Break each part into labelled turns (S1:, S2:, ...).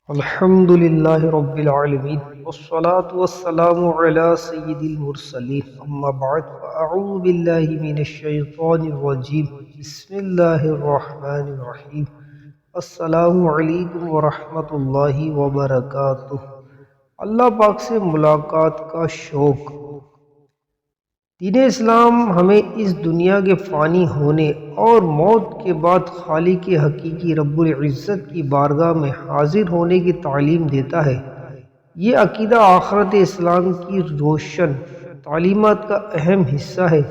S1: الحمد للہ رب العالمین والصلاة والسلام علی سید المرسلین اما بعد فاعوذ باللہ من الشیطان الرجیم بسم اللہ الرحمن الرحیم السلام علیکم ورحمۃ اللہ وبرکاتہ۔ اللہ پاک سے ملاقات کا شوق۔ دین اسلام ہمیں اس دنیا کے فانی ہونے اور موت کے بعد خالق حقیقی رب العزت کی بارگاہ میں حاضر ہونے کی تعلیم دیتا ہے۔ یہ عقیدہ آخرت اسلام کی روشن تعلیمات کا اہم حصہ ہے۔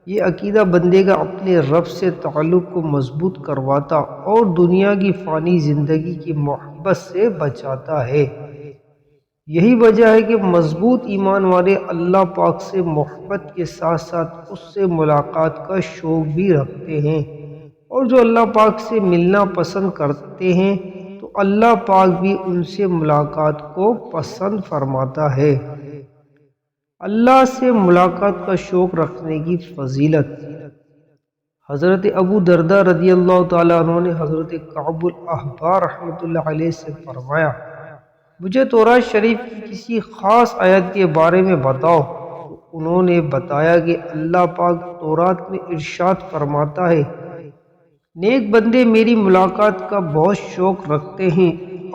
S1: یہ عقیدہ بندے کا اپنے رب سے تعلق کو مضبوط کرواتا اور دنیا کی فانی زندگی کی محبت سے بچاتا ہے۔ یہی وجہ ہے کہ مضبوط ایمان والے اللہ پاک سے محبت کے ساتھ ساتھ اس سے ملاقات کا شوق بھی رکھتے ہیں، اور جو اللہ پاک سے ملنا پسند کرتے ہیں تو اللہ پاک بھی ان سے ملاقات کو پسند فرماتا ہے۔ اللہ سے ملاقات کا شوق رکھنے کی فضیلت۔ حضرت ابو درداء رضی اللہ تعالیٰ عنہ نے حضرت کعب الاحبار رحمۃ اللہ علیہ سے فرمایا، مجھے تورات شریف کی کسی خاص آیت کے بارے میں بتاؤ۔ تو انہوں نے بتایا کہ اللہ پاک تورات میں ارشاد فرماتا ہے، نیک بندے میری ملاقات کا بہت شوق رکھتے ہیں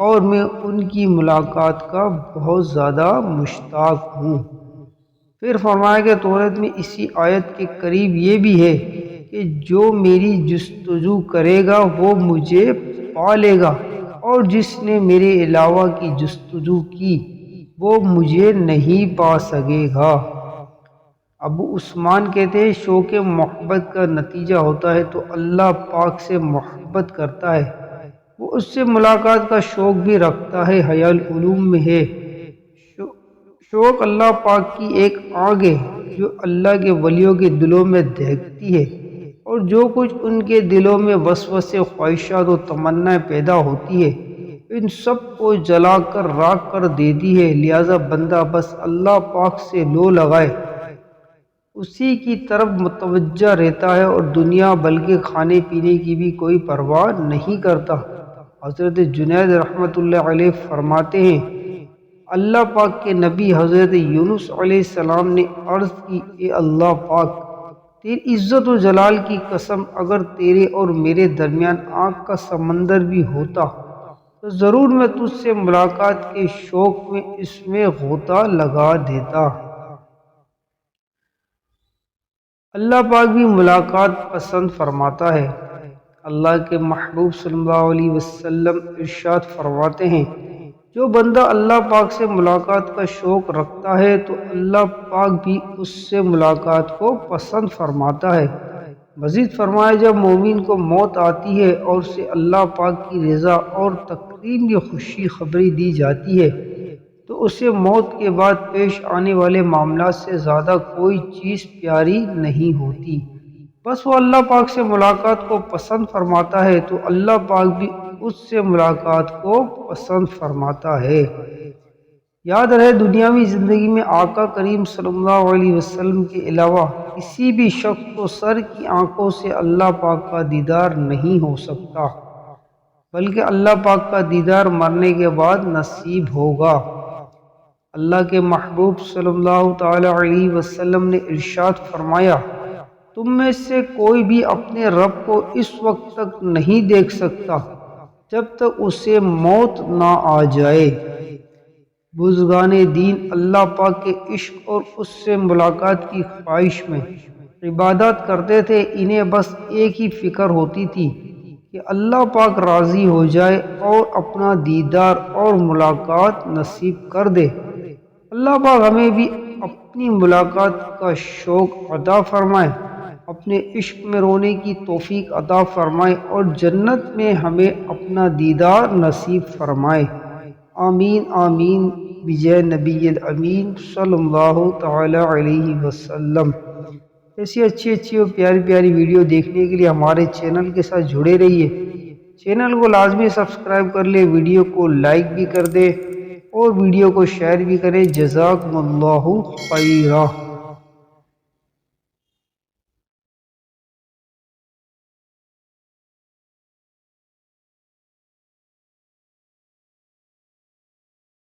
S1: اور میں ان کی ملاقات کا بہت زیادہ مشتاق ہوں۔ پھر فرمایا کہ تورات میں اسی آیت کے قریب یہ بھی ہے کہ جو میری جستجو کرے گا وہ مجھے پا لے گا، اور جس نے میرے علاوہ کی جستجو کی وہ مجھے نہیں پا سکے گا۔ ابو عثمان کہتے ہیں، شوق محبت کا نتیجہ ہوتا ہے تو اللہ پاک سے محبت کرتا ہے، وہ اس سے ملاقات کا شوق بھی رکھتا ہے۔ حیاء العلوم میں ہے، شوق اللہ پاک کی ایک آگ ہے جو اللہ کے ولیوں کے دلوں میں دہکتی ہے، اور جو کچھ ان کے دلوں میں وسوسے، خواہشات و تمنائیں پیدا ہوتی ہے ان سب کو جلا کر راکھ کر دیتی ہے۔ لہذا بندہ بس اللہ پاک سے لو لگائے اسی کی طرف متوجہ رہتا ہے اور دنیا بلکہ کھانے پینے کی بھی کوئی پرواہ نہیں کرتا۔ حضرت جنید رحمۃ اللہ علیہ فرماتے ہیں، اللہ پاک کے نبی حضرت یونس علیہ السلام نے عرض کی، اے اللہ پاک، تیری عزت و جلال کی قسم، اگر تیرے اور میرے درمیان آگ کا سمندر بھی ہوتا تو ضرور میں تجھ سے ملاقات کے شوق میں اس میں غوطہ لگا دیتا۔ اللہ پاک بھی ملاقات پسند فرماتا ہے۔ اللہ کے محبوب صلی اللہ علیہ وسلم ارشاد فرماتے ہیں، جو بندہ اللہ پاک سے ملاقات کا شوق رکھتا ہے تو اللہ پاک بھی اس سے ملاقات کو پسند فرماتا ہے۔ مزید فرمایا، جب مومن کو موت آتی ہے اور اسے اللہ پاک کی رضا اور تکریم کی خوشی خبری دی جاتی ہے تو اسے موت کے بعد پیش آنے والے معاملات سے زیادہ کوئی چیز پیاری نہیں ہوتی، بس وہ اللہ پاک سے ملاقات کو پسند فرماتا ہے تو اللہ پاک بھی اس سے ملاقات کو پسند فرماتا ہے۔ یاد رہے، دنیاوی زندگی میں آقا کریم صلی اللہ علیہ وسلم کے علاوہ کسی بھی شخص کو سر کی آنکھوں سے اللہ پاک کا دیدار نہیں ہو سکتا، بلکہ اللہ پاک کا دیدار مرنے کے بعد نصیب ہوگا۔ اللہ کے محبوب صلی اللہ تعالی علیہ وسلم نے ارشاد فرمایا، تم میں سے کوئی بھی اپنے رب کو اس وقت تک نہیں دیکھ سکتا جب تک اسے موت نہ آ جائے۔ بزرگان دین اللہ پاک کے عشق اور اس سے ملاقات کی خواہش میں عبادات کرتے تھے۔ انہیں بس ایک ہی فکر ہوتی تھی کہ اللہ پاک راضی ہو جائے اور اپنا دیدار اور ملاقات نصیب کر دے۔ اللہ پاک ہمیں بھی اپنی ملاقات کا شوق عطا فرمائے، اپنے عشق میں رونے کی توفیق عطا فرمائے اور جنت میں ہمیں اپنا دیدار نصیب فرمائے۔ آمین آمین بجائے نبی الامین صلی اللہ تعالی علیہ وسلم۔ ایسی اچھی اور پیاری پیاری ویڈیو دیکھنے کے لیے ہمارے چینل کے ساتھ جڑے رہیے۔ چینل کو لازمی سبسکرائب کر لیں، ویڈیو کو لائک بھی کر دیں اور ویڈیو کو شیئر بھی کریں۔ جزاکم اللہ خیرہ۔